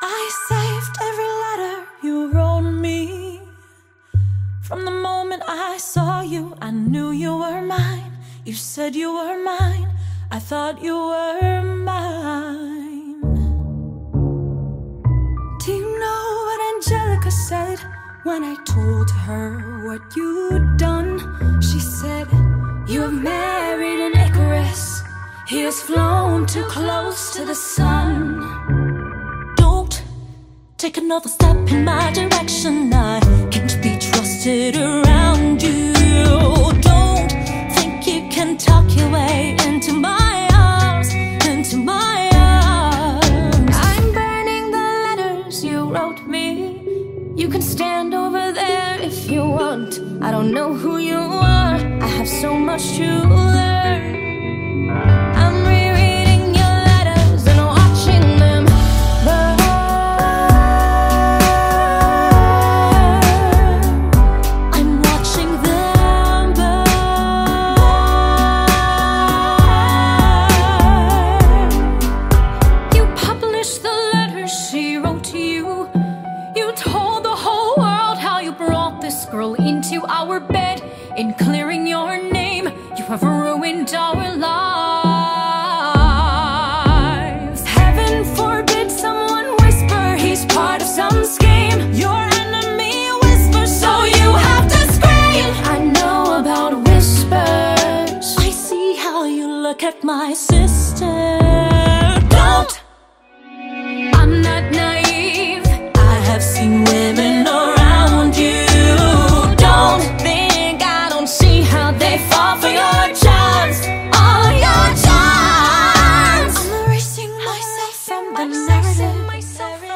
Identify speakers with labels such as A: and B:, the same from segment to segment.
A: I saved every letter you wrote me. From the moment I saw you, I knew you were mine. You said you were mine, I thought you were mine. Do you know what Angelica said when I told her what you'd done? She said, you have married an Icarus. He has flown too close to the sun. Don't take another step in my direction. I can't be trusted around you. Don't think you can talk your way into my arms, into my arms. I'm burning the letters you wrote me. You can stand over there if you want. I don't know who you are, I have so much to learn. I'm rereading your letters and watching them burn. I'm watching them burn. You published the letters she wrote to you. You told the whole world how you brought this girl into our bed. In clearing your name, you have ruined our lives. Heaven forbid someone whisper he's part of some scheme. Your enemy whispers, so you have to scream. I know about whispers. I see how you look at my sister. Don't! I'm not naive. I have seen women around you. Don't think I don't see how they fall for your charms, all your charms. I'm erasing myself from the narrative.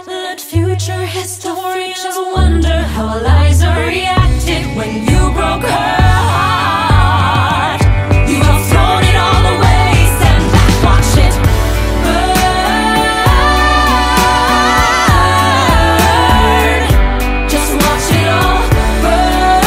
A: Let future historians wonder how Eliza reacted when you broke her heart. You have thrown it all away, stand back, watch it burn. Just watch it all burn.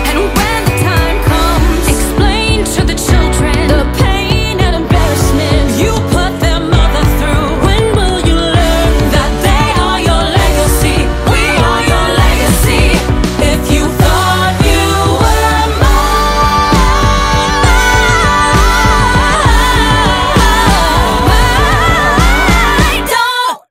A: And when the time comes, explain to the children the pain and embarrassment you put their mother through. When will you learn that they are your legacy? We are your legacy. If you thought you were mine, don't.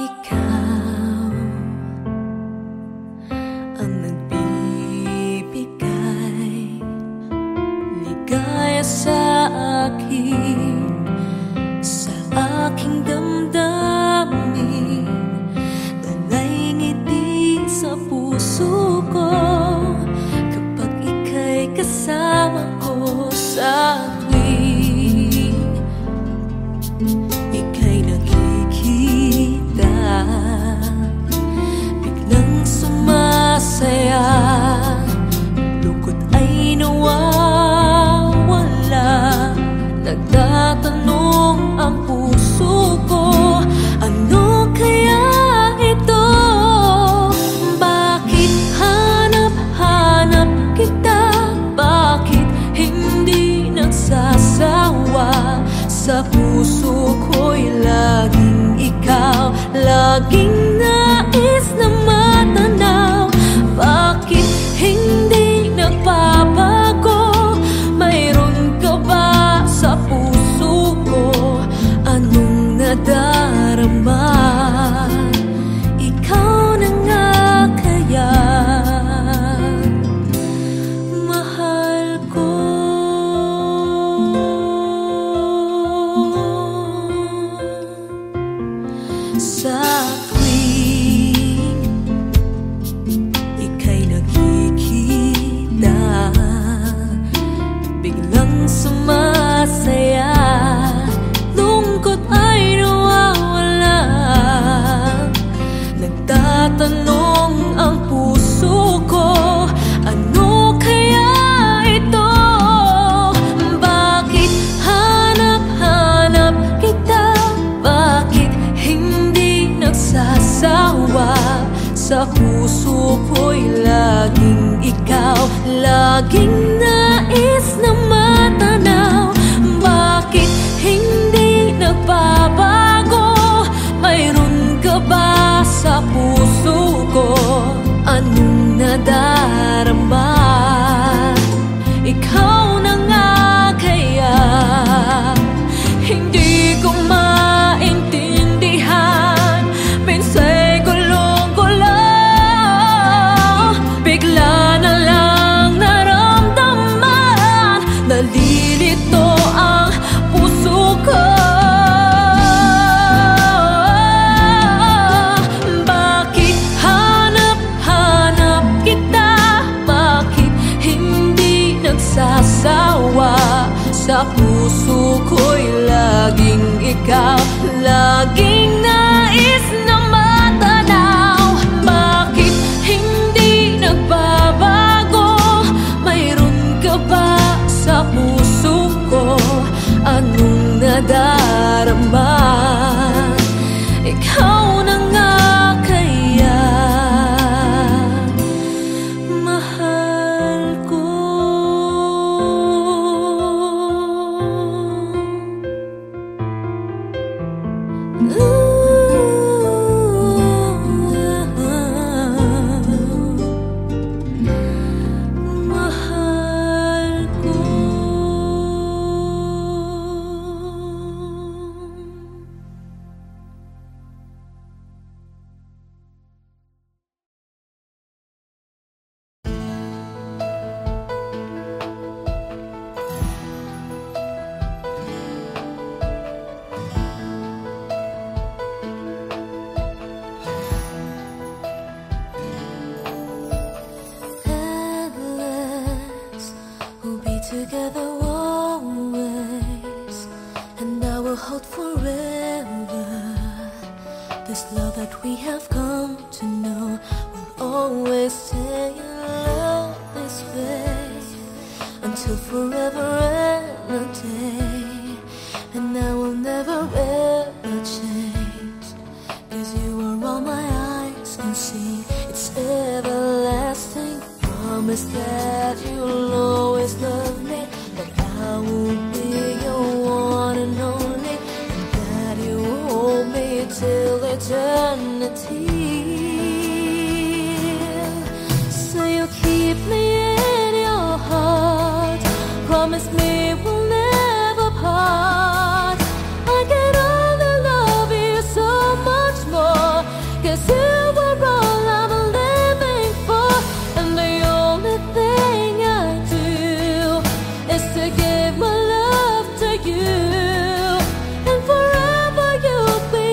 A: Ikaw ang nagbibigay ligaya sa akin, sa aking damdamin. Dalay ngiti sa puso ko kapag ika'y kasama ko sa tuwing ika'y nakikita. Biglang sumasaya, lungkot ay nawawala. Nagtatanong ang puso ko, ano kaya ito? Bakit hanap-hanap kita? Bakit hindi nagsasawa? Sa puso ko'y laging ikaw, laging nais na matanaw. Bakit hindi nagbabago? Mayroon ka ba sa puso ko? Anong nadarama? Ikaw na nga kaya mahal ko. Sa tuwing laging nais na matanaw. Bakit hindi nagbabago? Mayroon ka ba sa puso ko? Anong nadarama? Ikaw na nga kaya? Hindi ko maintindihan. Minsa'y gulong-gulang, bigla na lang naramdaman. Nalilito ang puso ko. Bakit hanap-hanap kita? Bakit hindi nagsasawa? Sa puso ko'y laging ikaw, laging nais na matanaw. Bakit hindi nagbabago? Mayroon ka ba sa puso ko? Anong nadarama? Ikaw na nga kaya? Mahal ko. Mahal ko. Endless, we'll be together always, and I will hold forever. This love that we have come to know will always stay in love this way, until forever and a day. And I will never ever change, 'cause you are all my eyes can see. It's everlasting. Promise that you'll always love me, that I will be your one and only, and that you will hold me till eternity. So you keep me in your heart. Promise me we'll never part. I can only love you so much more, 'cause you were all I'm living for. And the only thing I do is to give my love to you. And forever you'll be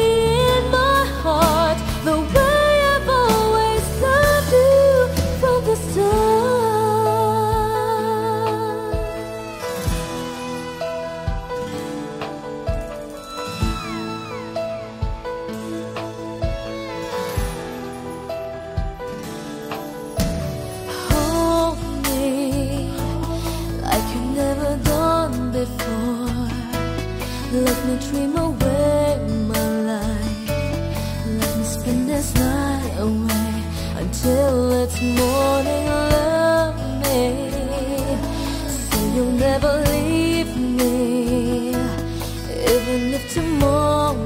A: in my heart, the way I've always loved you from the start. Hold me like you've never done before. Let me dream away my life. Let me spend this night away until it's morning. Love me so you'll never leave me, even if tomorrow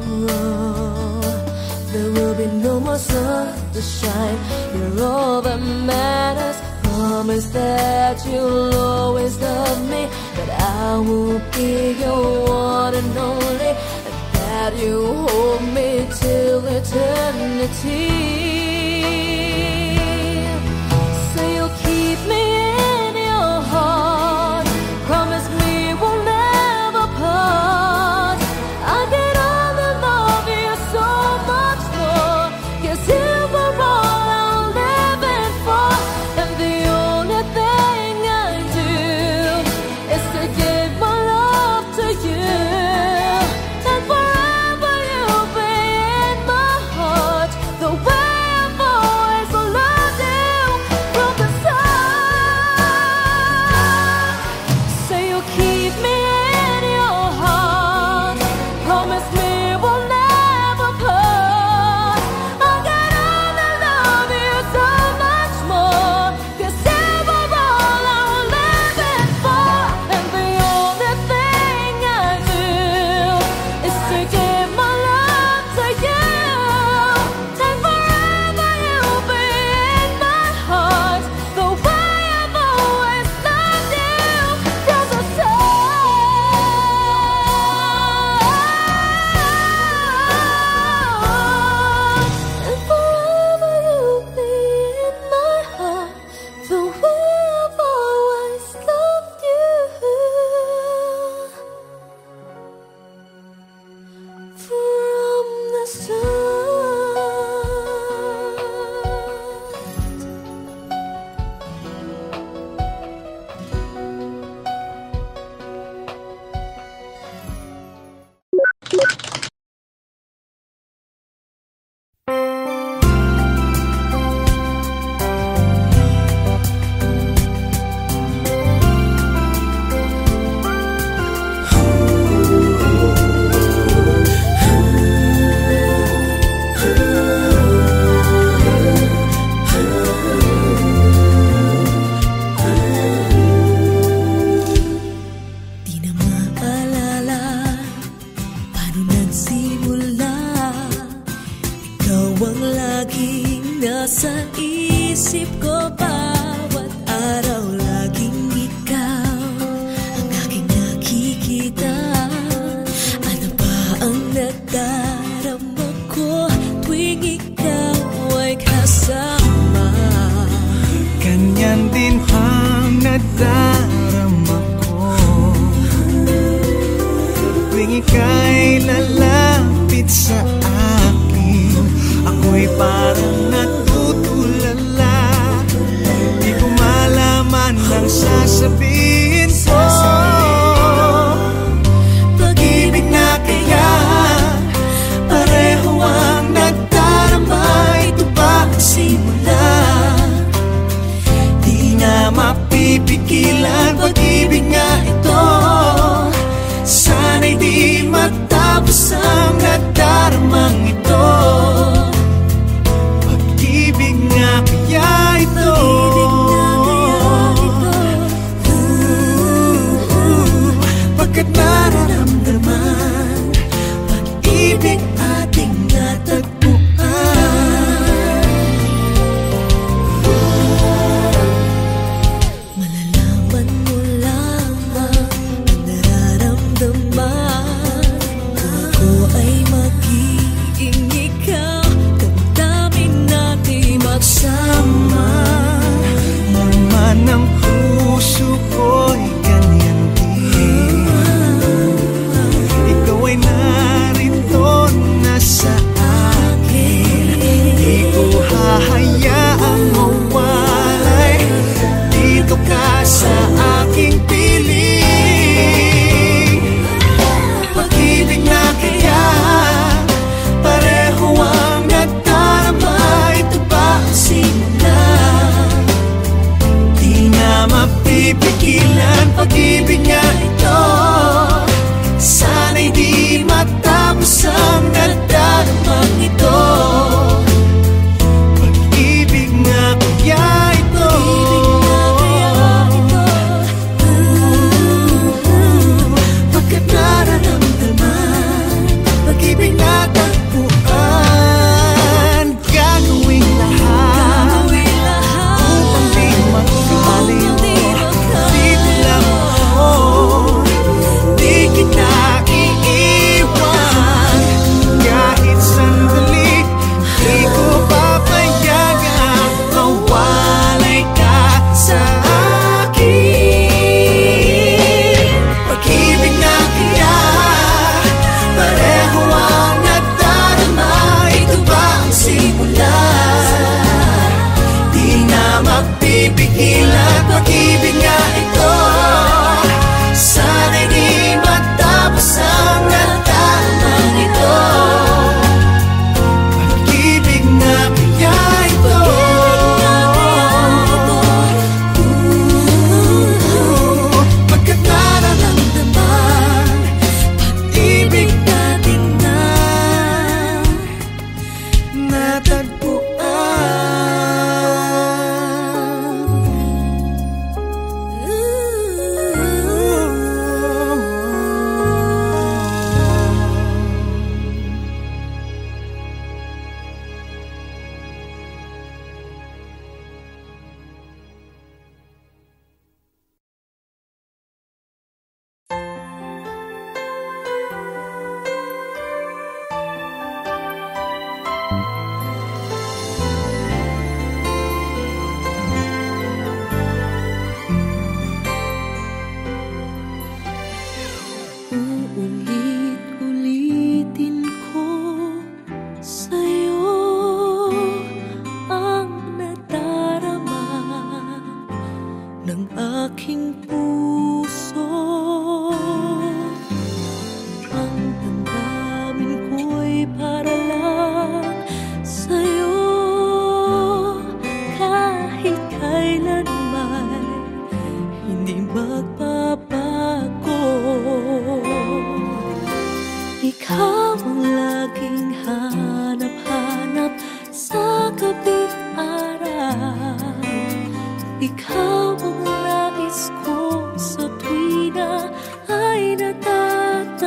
A: there will be no more sun to shine. You're all that matters. Promise that you'll always love me, that I will be your one and only, and that you hold me till eternity. So you'll keep me in your heart. Promise me we'll never part. I can only love you so much more, 'cause you were all I'm living for. And the only thing I do is to give my love to you. And forever you'll be in my heart, the way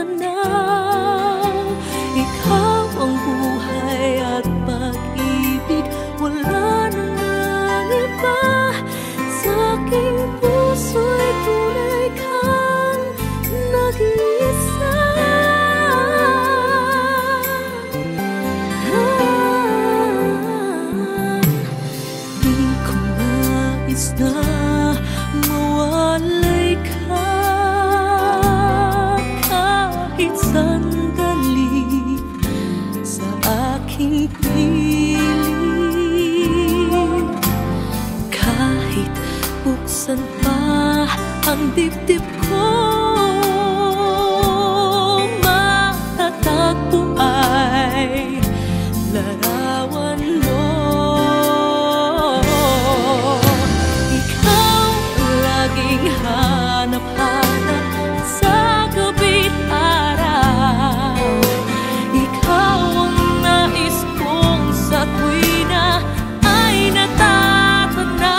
B: tanaw. Ikaw ang buhay at pag-ibig, wala nang ang iba. Sa aking puso'y tunay kang nag-iisa. Di ko nais na mawalay ka kahit sandali sa aking piling. Kahit buksan pa ang dibdib ko, matatagpo ay larawan mo. Ikaw laging hanap-hanap sa gabi't araw. Ikaw ang nais kong sa tuwina ay natatanaw.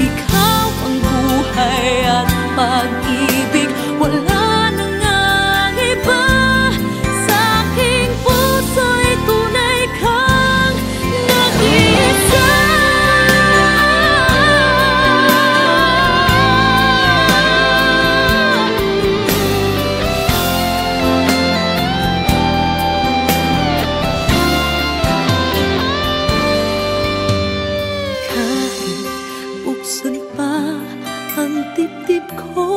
B: Ikaw ang buhay at pag-ibig, wala nang ang iba. Sa aking puso'y tunay kang nag-iisa. Kahit buksan pa ang dibdib ko,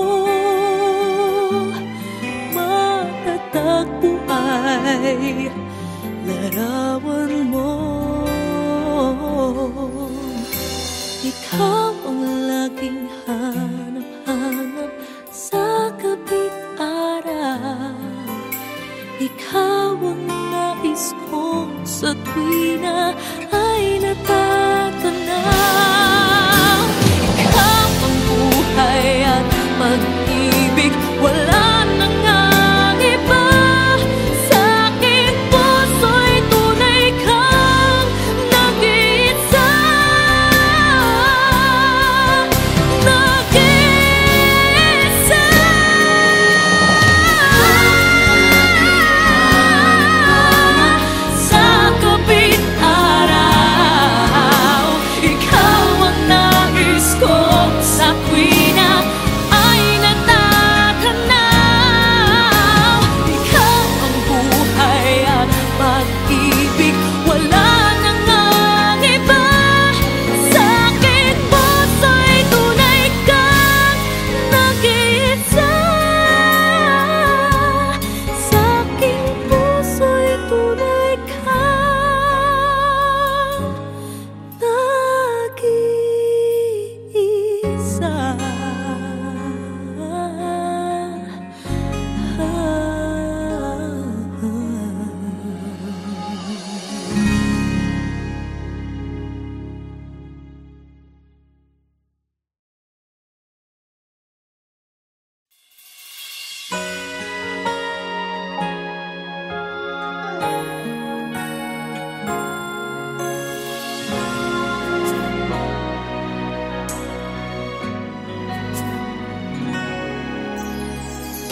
B: matatagpo ay larawan mo. Ikaw ang laging hanap-hanap sa gabi't araw. Ikaw ang nais kong sa tuwina ay natatanaw. Ikaw ang buhay at pag-ibig, wala nang ang iba. Sa aking puso'y tunay kang nag-iisa. Nag-iisa. Sa gabi't araw, ikaw ang nais kong sa tuwina ay natatanaw. Ikaw ang buhay at pag-ibig, wala nang ang iba. Sa aking puso'y tunay kang nag-iisa. Sa aking puso'y tunay kang nag-iisa.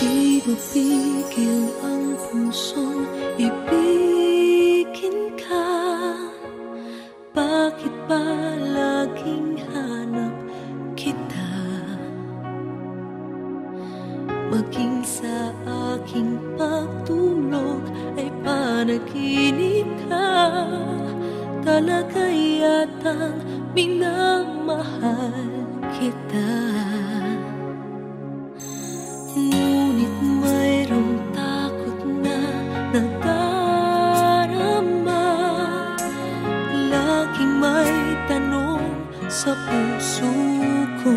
B: Di mapigil ang pusong ibigin ka. Bakit ba laging hanap kita? Maging sa aking pagtulog ay panaginip ka. Talaga yatang minamahal kita. Ngunit mayroong takot na nadarama. Laging may tanong sa puso ko.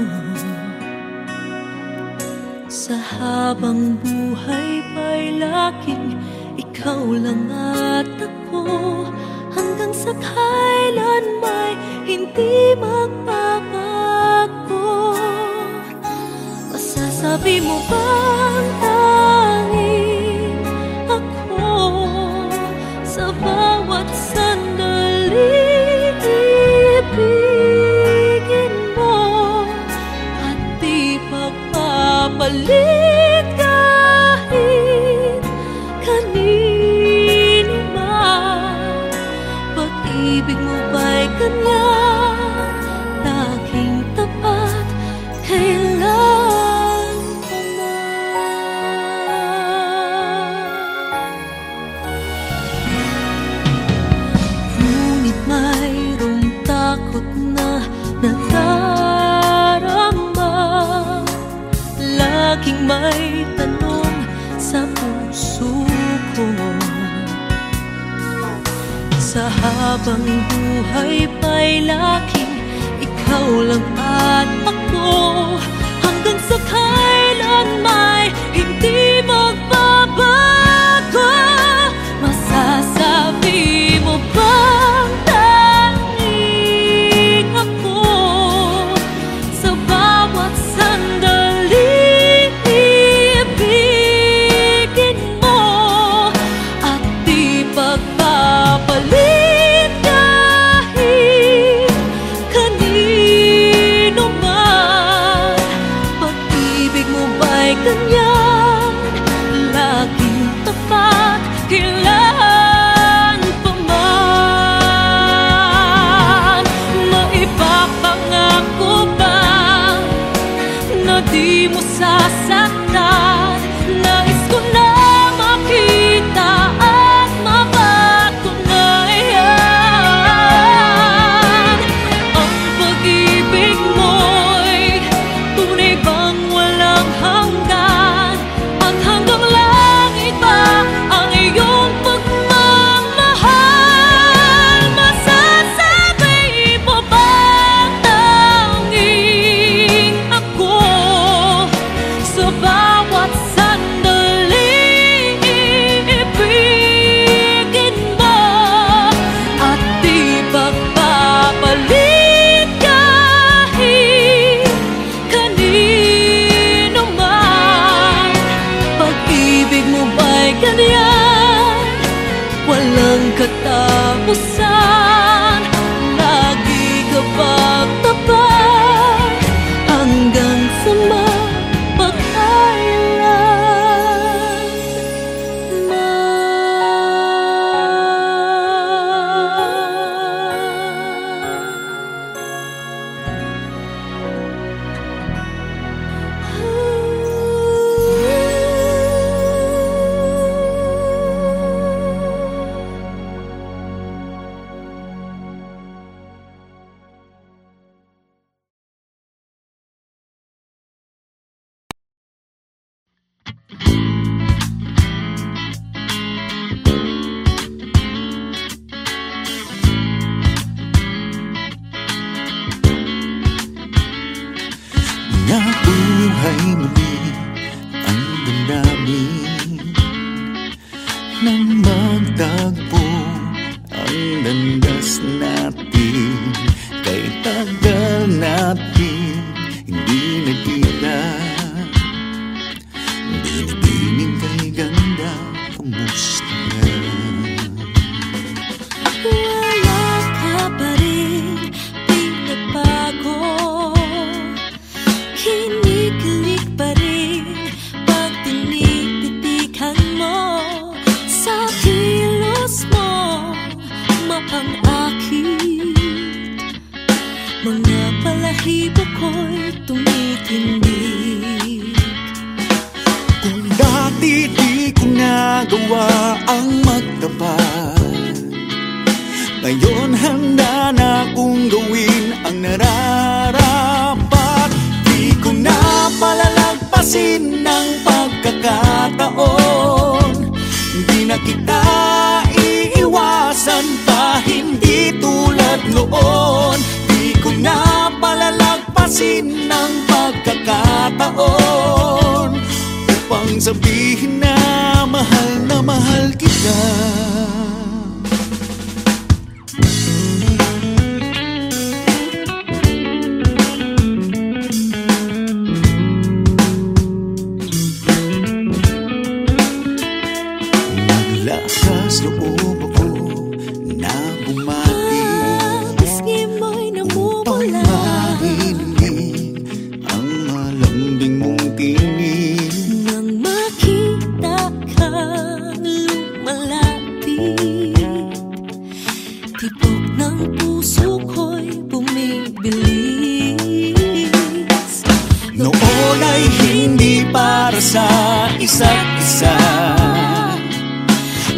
B: Sa habang buhay pa'y laging ikaw lang at ako. Hanggang sa kailan may hindi magbabago. Masasabi mo bang tanging ako sa bawat sandali ibigin mo at di pagpapalit kahit may tanong sa puso ko. Sa habang buhay pa'y lagi, ikaw lang at ako, hanggang sa kailan may hindi magbabago. Masasabi mo bang tanging ako sa bawat sandali ibigin mo at di pagpapalit kahit kanino man? Pag-ibig mo ba'y ganyan, laging tapat, kailan pa man? Maipapangako ba na di mo sasaktan? Nais ko na makita at mapatunayan ang pag-ibig mo'y tunay bang walang hanggan, at hanggang langit ba ang iyong pagmamahal? Masasabi mo bang tanging ako sa bawat sandali ibigin mo at di pagpapalit kahit kanino man? Pag-ibig mo ba'y ganyan, walang katapusan? Lagi ka bang tapat hanggang sa
C: Nabuhay muli ang damdamin nang magtagpo ang landas natin. Kay tagal natin hindi nagkita, binibining kay ganda, kamusta ka?
B: wala ka pa rin, di nagbago. Kinikilig pa rin pag tinititikan mo. Sa kilos mo mapang-akit, mga balahibo ko'y tumitindig.
C: Kung dati di ko nagawa ang magtapat, ngayon handa na kong gawin ang nararapat. Di ko na palalagpasin ng pagkakataon, di na kita iiwasan pa, hindi tulad noon. Di ko na palalagpasin ng pagkakataon upang sabihin na mahal kita. Naglakas loob ako na bumati
B: Pisngi mo'y namumula,
C: marinig ang malambing mong tinig.
B: nang makita kang lumalapit, tibok ng puso ko'y bumibilis.
C: Noon ay hindi para sa isa't isa,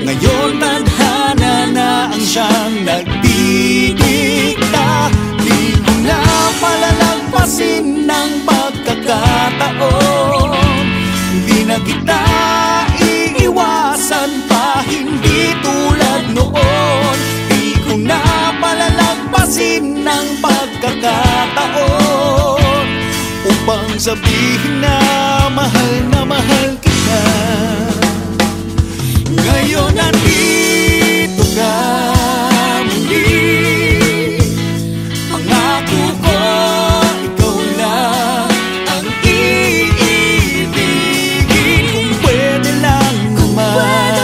C: ngayon tadhana na ang siyang nagdidikta. Di ko na palalagpasin ng pagkakataon, di na kita iiwasan pa, hindi tulad noon. Di ko na palalagpasin ng pagkakataon upang sabihin na mahal kita. Ngayon nandito ka muli, pangako ko ikaw lang ang iibigin. Kung pwede lang naman,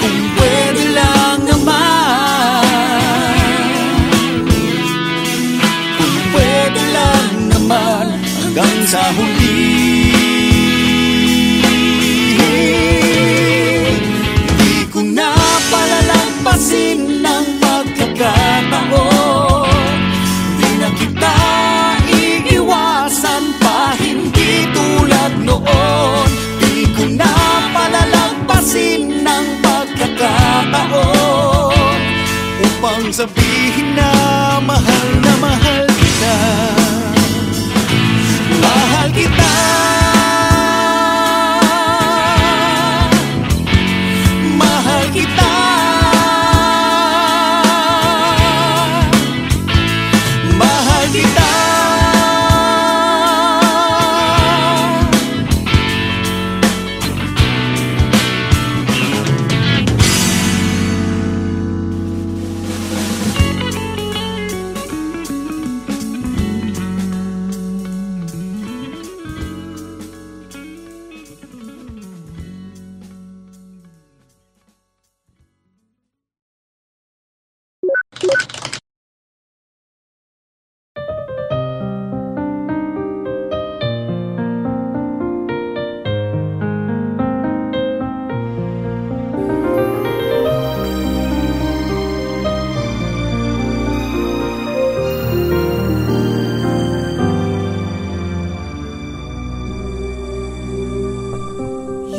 C: kung pwede lang naman, kung pwede lang naman, hanggang sa huli. Palalagpasin ng pagkakataon, di na kita iiwasan pa, hindi tulad noon. Di ko na palalagpasin ng pagkakataon upang sabihin na mahal kita. Mahal kita, mahal kita, mahal kita.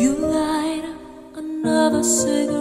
B: You light up another cigarette.